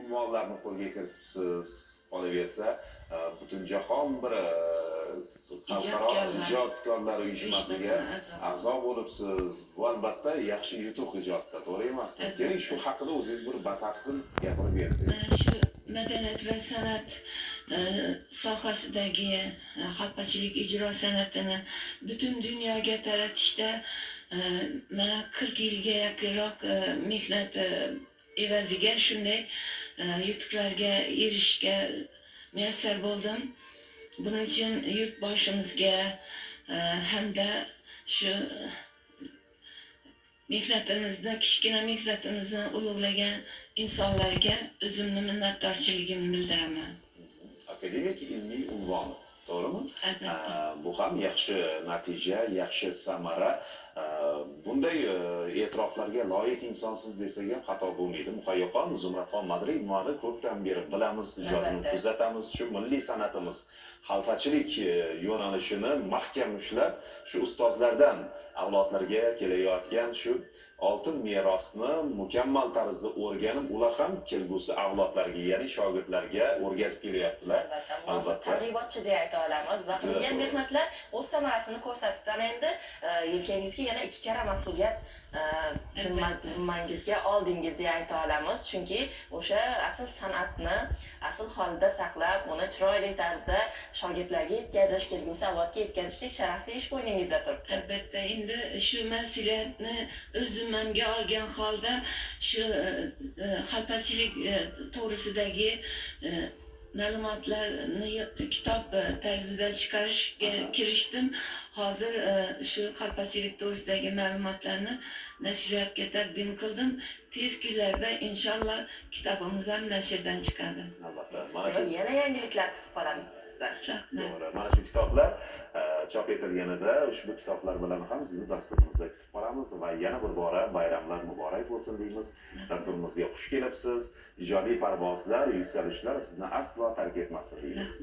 unvonlarni qo'lga kiritibsiz. Qolaversa, butun jahon bir xalqaro ijodkorlar uyushmasiga a'zo bo'libsiz. Bu albatta yaxshi yutuq ijodda, to'g'ri emasmi? Keling, shu haqida o'zingiz bir batafsil gapirib bersangiz. Shu madaniyat va san'at sohasidagi xalqachilik ijro san'atini butun dunyoga taratishda mana 40 yilga yaqinroq mehnat evaziga shunday yutuqlarga erishishga muyassar bo'ldim. Buning uchun yurtboshimizga hamda shu mehnatimizni, kichkina mehnatimizni ulug'lagan insonlarga o'zimni minnatdorchiligimni bildiraman. Akademik ilmiy unvon, to'g'rimi? Albatta. Bu ham yaxshi natija, yaxshi samara. Bunday e'tiroflarga loyiq insonsiz desak ham xato bo'lmaydi. Muhayyoxon Zumradxon Madrimovani ko'pdan beri bilamiz, ijodini kuzatamiz. Shu milliy san'atimiz, xalqachilik yo'nalishini mahkam ushlab, shu ustozlardan avlodlarga kelayotgan shu oltin merosni mukammal tarzda o'rganib, ular ham kelgusi avlodlarga, ya'ni shogirdlarga o'rgatib kelyaptilar. Albatta, targ'ibotchi deya ayta olamiz va qilgan mehnatlar o'z samarasini ko'rsatibdi. Endi yelkangizga yana 2 karra mas'uliyat zimmangizga oldingiz deya ayta olamiz. Chunki o'sha asl san'atni asl holida saqlab, uni chiroyli tarzda shogirdlarga yetkazish, kelgusi avlodga yetkazishlik sharafli ish bo'yningizda turibdi. Albatta, endi shu mas'uliyatni o'z zimmamga olgan holda shu xalqachilik to'g'risidagi ma'lumotlarni kitob tarzida chiqarishga kirishdim. Hozir shu xalqachilik to'g'risidagi ma'lumotlarni nashriyotga taqdim qildim. Tez kunlarda inshaalloh kitobimiz ham nashrdan chiqadi. Albatta, Yana yangiliklar kutib qolamiz sizdan. To'g'ri. Mana shu kitoblar chop etilganida ushbu kitoblar bilan ham sizni dasturimizda kutib qolamiz va yana bir bora bayramlar muborak bo'lsin deymiz. Dasturimizga xush kelibsiz. Ijodiy parvozlar, yuksalishlar sizni aslo tark etmasin deymiz.